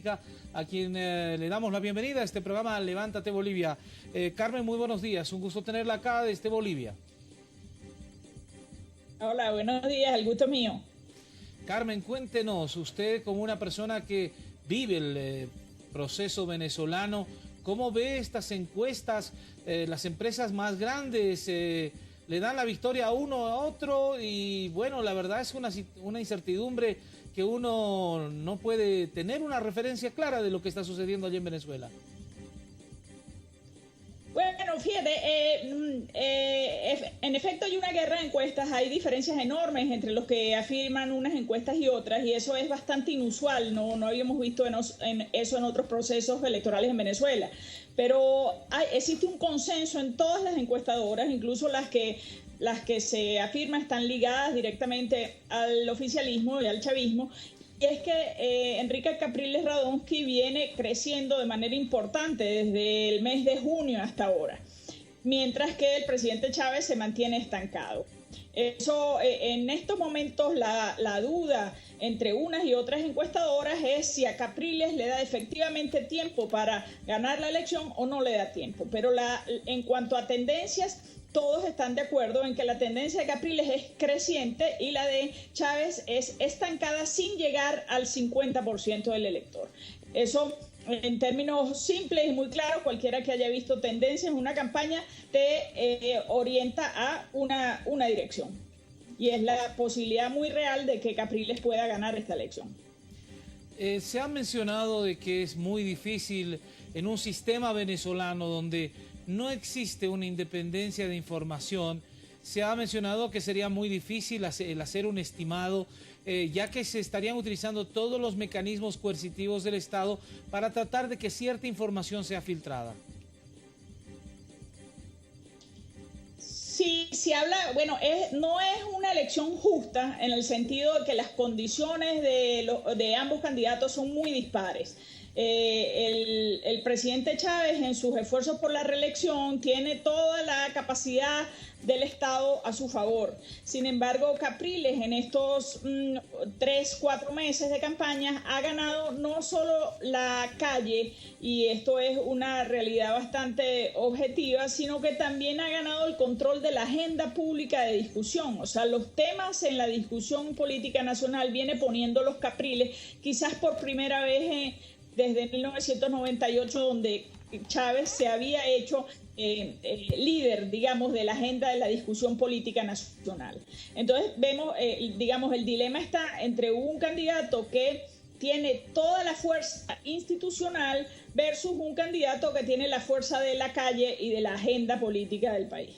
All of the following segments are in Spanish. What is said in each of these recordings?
a quien le damos la bienvenida a este programa Levántate Bolivia. Carmen, muy buenos días, un gusto tenerla acá desde Bolivia. Hola, buenos días, el gusto mío. Carmen, cuéntenos, usted como una persona que vive el proceso venezolano, ¿cómo ve estas encuestas? Las empresas más grandes le dan la victoria a uno o a otro y bueno, la verdad es una incertidumbre que uno no puede tener una referencia clara de lo que está sucediendo allí en Venezuela. Bueno, fíjate, en efecto hay una guerra de encuestas, hay diferencias enormes entre los que afirman unas encuestas y otras, y eso es bastante inusual, no habíamos visto eso en otros procesos electorales en Venezuela. Pero existe un consenso en todas las encuestadoras, incluso las que se afirma están ligadas directamente al oficialismo y al chavismo, y es que Enrique Capriles Radonsky viene creciendo de manera importante desde el mes de junio hasta ahora, mientras que el presidente Chávez se mantiene estancado. Eso, en estos momentos la duda entre unas y otras encuestadoras es si a Capriles le da efectivamente tiempo para ganar la elección o no le da tiempo. Pero en cuanto a tendencias, todos están de acuerdo en que la tendencia de Capriles es creciente y la de Chávez es estancada sin llegar al 50% del elector. Eso, en términos simples y muy claros, cualquiera que haya visto tendencias en una campaña te orienta a una dirección. Y es la posibilidad muy real de que Capriles pueda ganar esta elección. Se ha mencionado de que es muy difícil en un sistema venezolano donde no existe una independencia de información. Se ha mencionado que sería muy difícil hacer un estimado, ya que se estarían utilizando todos los mecanismos coercitivos del Estado para tratar de que cierta información sea filtrada. Sí, se habla, bueno, no es una elección justa en el sentido de que las condiciones de ambos candidatos son muy dispares. El presidente Chávez, en sus esfuerzos por la reelección, tiene toda la capacidad del Estado a su favor. Sin embargo, Capriles en estos 3-4 meses de campaña ha ganado no solo la calle, y esto es una realidad bastante objetiva, sino que también ha ganado el control de la agenda pública de discusión. O sea, los temas en la discusión política nacional viene poniendo los Capriles, quizás por primera vez desde 1998, donde Chávez se había hecho líder, digamos, de la agenda de la discusión política nacional. Entonces vemos, digamos, el dilema está entre un candidato que tiene toda la fuerza institucional versus un candidato que tiene la fuerza de la calle y de la agenda política del país.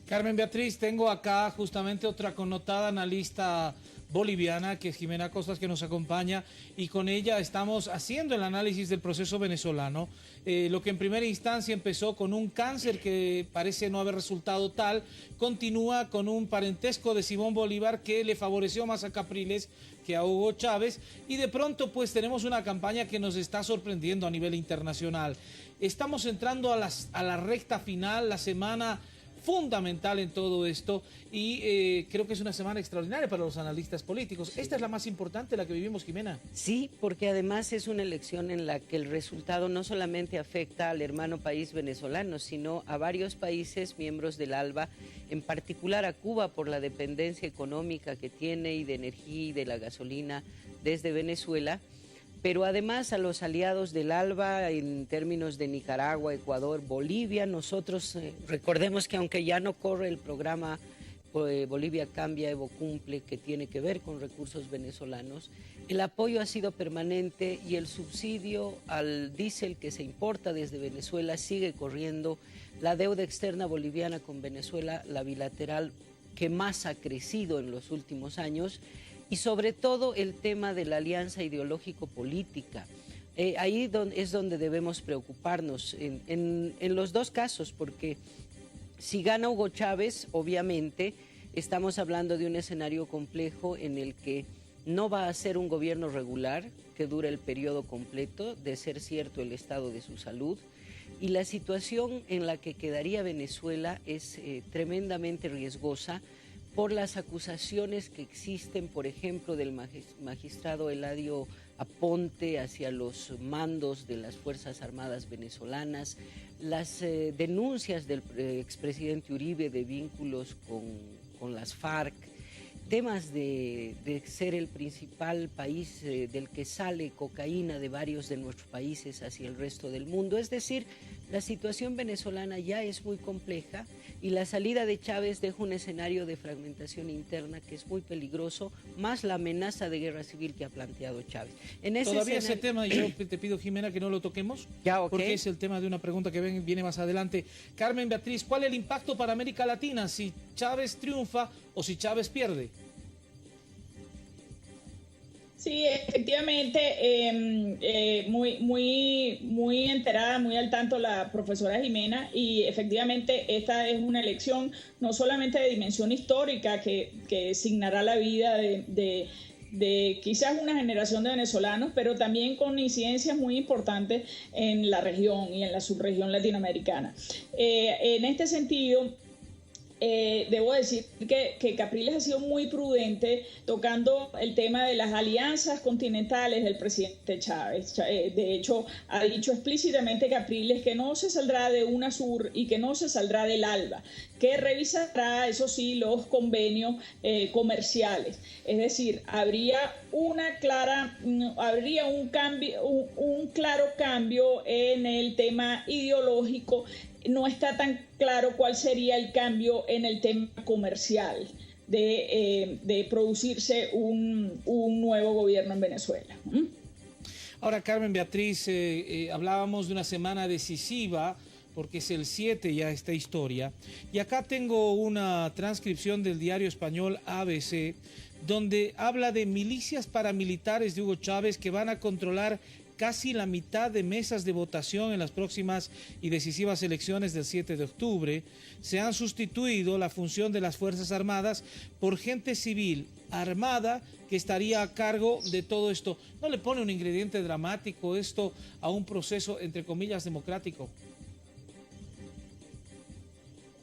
Carmen Beatriz, tengo acá justamente otra connotada analista boliviana, que es Jimena Costas, que nos acompaña, y con ella estamos haciendo el análisis del proceso venezolano. Lo que en primera instancia empezó con un cáncer que parece no haber resultado tal, continúa con un parentesco de Simón Bolívar que le favoreció más a Capriles que a Hugo Chávez, y de pronto pues tenemos una campaña que nos está sorprendiendo a nivel internacional. Estamos entrando a la recta final, la semana fundamental en todo esto, y creo que es una semana extraordinaria para los analistas políticos. Sí. Esta es la más importante, la que vivimos, Jimena. Sí, porque además es una elección en la que el resultado no solamente afecta al hermano país venezolano, sino a varios países miembros del ALBA, en particular a Cuba por la dependencia económica que tiene y de energía y de la gasolina desde Venezuela, pero además a los aliados del ALBA en términos de Nicaragua, Ecuador, Bolivia. Nosotros recordemos que aunque ya no corre el programa Bolivia Cambia, Evo Cumple, que tiene que ver con recursos venezolanos, el apoyo ha sido permanente y el subsidio al diésel que se importa desde Venezuela sigue corriendo. La deuda externa boliviana con Venezuela, la bilateral que más ha crecido en los últimos años, y sobre todo el tema de la alianza ideológico-política. Ahí es donde debemos preocuparnos en los dos casos, porque si gana Hugo Chávez, obviamente estamos hablando de un escenario complejo en el que no va a ser un gobierno regular que dure el periodo completo, de ser cierto el estado de su salud, y la situación en la que quedaría Venezuela es tremendamente riesgosa, por las acusaciones que existen, por ejemplo, del magistrado Eladio aponte hacia los mandos de las Fuerzas Armadas venezolanas, las denuncias del expresidente Uribe de vínculos con las FARC, temas de ser el principal país del que sale cocaína de varios de nuestros países hacia el resto del mundo. Es decir, la situación venezolana ya es muy compleja y la salida de Chávez deja un escenario de fragmentación interna que es muy peligroso, más la amenaza de guerra civil que ha planteado Chávez. Todavía ese tema, yo te pido, Jimena, que no lo toquemos, ya, okay, porque es el tema de una pregunta que viene más adelante. Carmen Beatriz, ¿cuál es el impacto para América Latina si Chávez triunfa o si Chávez pierde? Sí, efectivamente, muy enterada, muy al tanto la profesora Jimena, y efectivamente esta es una elección no solamente de dimensión histórica que signará la vida de quizás una generación de venezolanos, pero también con incidencias muy importantes en la región y en la subregión latinoamericana. En este sentido, debo decir que Capriles ha sido muy prudente tocando el tema de las alianzas continentales del presidente Chávez. De hecho, ha dicho explícitamente Capriles que no se saldrá de UNASUR y que no se saldrá del ALBA, que revisará, eso sí, los convenios comerciales. Es decir, habría un claro cambio en el tema ideológico. No está tan claro cuál sería el cambio en el tema comercial de producirse un nuevo gobierno en Venezuela. Ahora, Carmen Beatriz, hablábamos de una semana decisiva, porque es el 7 ya esta historia, y acá tengo una transcripción del diario español ABC, donde habla de milicias paramilitares de Hugo Chávez que van a controlar casi la mitad de mesas de votación en las próximas y decisivas elecciones del 7 de octubre. Se han sustituido la función de las Fuerzas Armadas por gente civil armada que estaría a cargo de todo esto. ¿No le pone un ingrediente dramático esto a un proceso, entre comillas, democrático?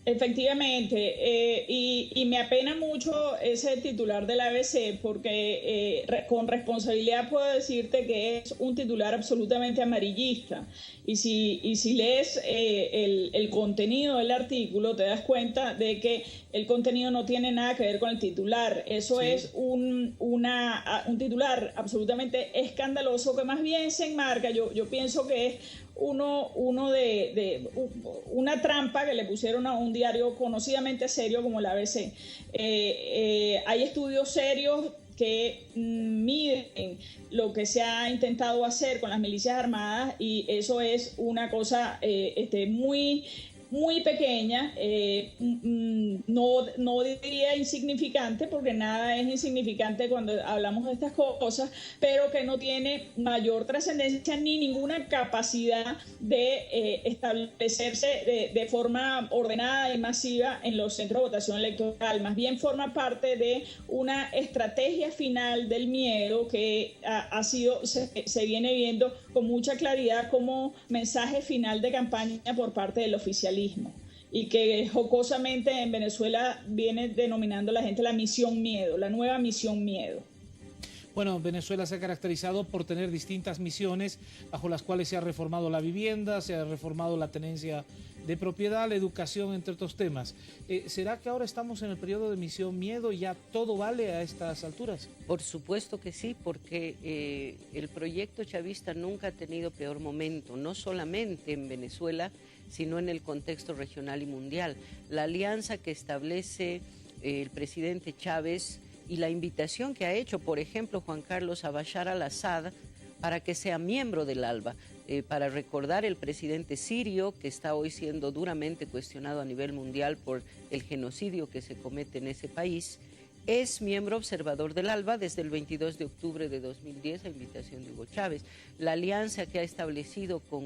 Efectivamente, y me apena mucho ese titular del ABC porque con responsabilidad puedo decirte que es un titular absolutamente amarillista. Y si lees el contenido del artículo, te das cuenta de que el contenido no tiene nada que ver con el titular. Eso sí. Es un titular absolutamente escandaloso que más bien se enmarca, yo pienso que es una trampa que le pusieron a un diario conocidamente serio como el ABC. Hay estudios serios que miden lo que se ha intentado hacer con las milicias armadas y eso es una cosa muy pequeña, no diría insignificante, porque nada es insignificante cuando hablamos de estas cosas, pero que no tiene mayor trascendencia ni ninguna capacidad de establecerse de forma ordenada y masiva en los centros de votación electoral. Más bien forma parte de una estrategia final del miedo que se viene viendo con mucha claridad como mensaje final de campaña por parte del oficialismo. Y que jocosamente en Venezuela viene denominando la gente la misión miedo, la nueva misión miedo. Bueno, Venezuela se ha caracterizado por tener distintas misiones bajo las cuales se ha reformado la vivienda, se ha reformado la tenencia de propiedad, la educación, entre otros temas. ¿Será que ahora estamos en el periodo de misión miedo y ya todo vale a estas alturas? Por supuesto que sí, porque el proyecto chavista nunca ha tenido peor momento, no solamente en Venezuela, sino en el contexto regional y mundial. La alianza que establece el presidente Chávez y la invitación que ha hecho, por ejemplo, Juan Carlos, a Bashar al-Assad para que sea miembro del ALBA, para recordar el presidente sirio que está hoy siendo duramente cuestionado a nivel mundial por el genocidio que se comete en ese país, es miembro observador del ALBA desde el 22 de octubre de 2010 a invitación de Hugo Chávez. La alianza que ha establecido con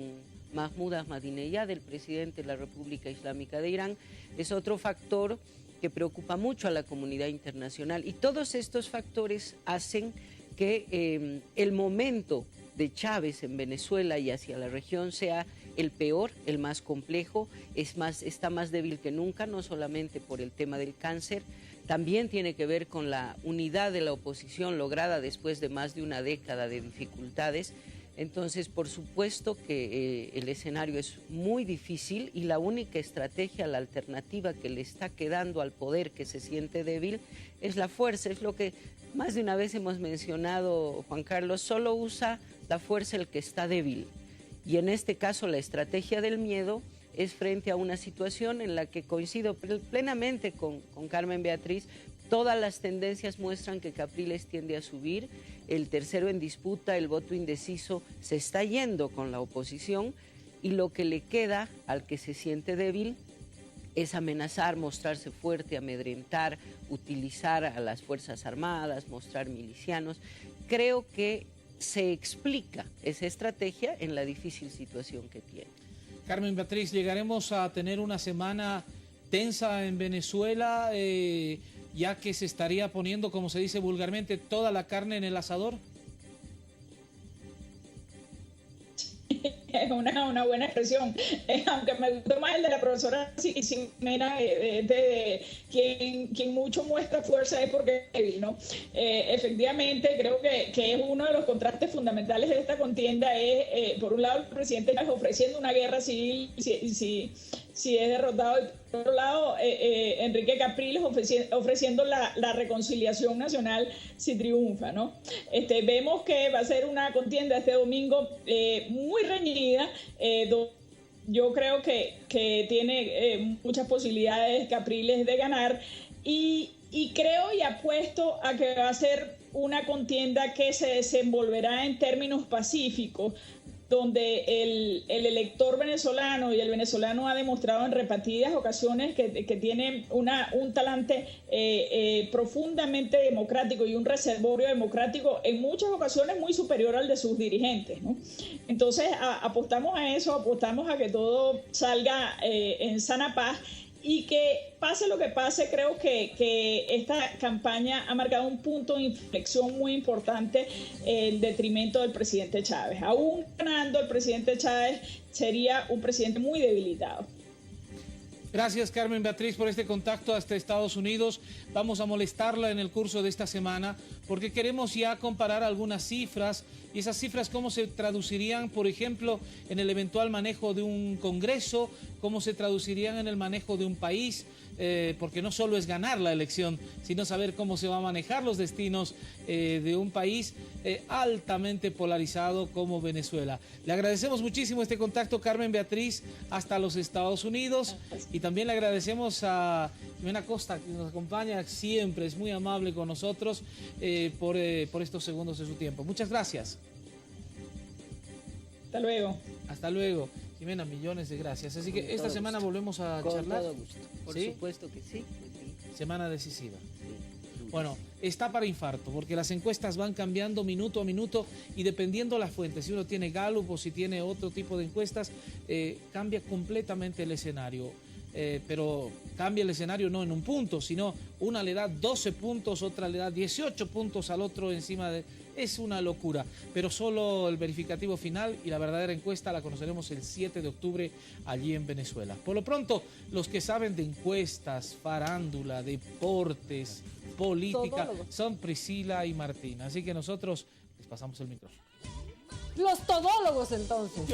Mahmoud Ahmadinejad, el presidente de la República Islámica de Irán, es otro factor que preocupa mucho a la comunidad internacional. Y todos estos factores hacen que el momento de Chávez en Venezuela y hacia la región sea el peor, el más complejo, está más débil que nunca, no solamente por el tema del cáncer, también tiene que ver con la unidad de la oposición lograda después de más de una década de dificultades. Entonces, por supuesto que el escenario es muy difícil y la única estrategia, la alternativa que le está quedando al poder que se siente débil es la fuerza. Es lo que más de una vez hemos mencionado, Juan Carlos, solo usa la fuerza el que está débil. Y en este caso la estrategia del miedo es frente a una situación en la que coincido plenamente con Carmen Beatriz. Todas las tendencias muestran que Capriles tiende a subir, el tercero en disputa, el voto indeciso, se está yendo con la oposición y lo que le queda al que se siente débil es amenazar, mostrarse fuerte, amedrentar, utilizar a las Fuerzas Armadas, mostrar milicianos. Creo que se explica esa estrategia en la difícil situación que tiene. Carmen Beatriz, ¿llegaremos a tener una semana tensa en Venezuela, ya que se estaría poniendo, como se dice vulgarmente, toda la carne en el asador? Es una buena expresión, aunque me gustó más el de la profesora Ximena, de quien mucho muestra fuerza es porque es débil, ¿no? Efectivamente, creo que es uno de los contrastes fundamentales de esta contienda, es por un lado el presidente ofreciendo una guerra civil si es derrotado, y por otro lado Enrique Capriles ofreciendo la reconciliación nacional si triunfa, ¿no? Vemos que va a ser una contienda este domingo muy reñida, yo creo que tiene muchas posibilidades Capriles de ganar y creo y apuesto a que va a ser una contienda que se desenvolverá en términos pacíficos, donde el elector venezolano y el venezolano ha demostrado en repetidas ocasiones que tiene un talante profundamente democrático y un reservorio democrático en muchas ocasiones muy superior al de sus dirigentes, ¿no? Entonces apostamos a eso, apostamos a que todo salga en sana paz. Y que pase lo que pase, creo que esta campaña ha marcado un punto de inflexión muy importante en detrimento del presidente Chávez. Aún ganando el presidente Chávez, sería un presidente muy debilitado. Gracias, Carmen Beatriz, por este contacto hasta Estados Unidos. Vamos a molestarla en el curso de esta semana porque queremos ya comparar algunas cifras y esas cifras cómo se traducirían, por ejemplo, en el eventual manejo de un Congreso, cómo se traducirían en el manejo de un país, porque no solo es ganar la elección, sino saber cómo se va a manejar los destinos de un país altamente polarizado como Venezuela. Le agradecemos muchísimo este contacto, Carmen Beatriz, hasta los Estados Unidos, y también le agradecemos a Ximena Costa, que nos acompaña siempre, es muy amable con nosotros por estos segundos de su tiempo. Muchas gracias. Hasta luego. Hasta luego. Ximena, millones de gracias. Así que esta semana volvemos a charlar. Con todo gusto. Por supuesto que sí. Semana decisiva. Sí. Bueno, está para infarto, porque las encuestas van cambiando minuto a minuto y dependiendo la fuente, si uno tiene Gallup o si tiene otro tipo de encuestas, cambia completamente el escenario. Pero cambia el escenario no en un punto, sino una le da 12 puntos, otra le da 18 puntos al otro encima de... Es una locura, pero solo el verificativo final y la verdadera encuesta la conoceremos el 7 de octubre allí en Venezuela. Por lo pronto, los que saben de encuestas, farándula, deportes, política, son Priscila y Martín. Así que nosotros les pasamos el micrófono. Los todólogos, entonces.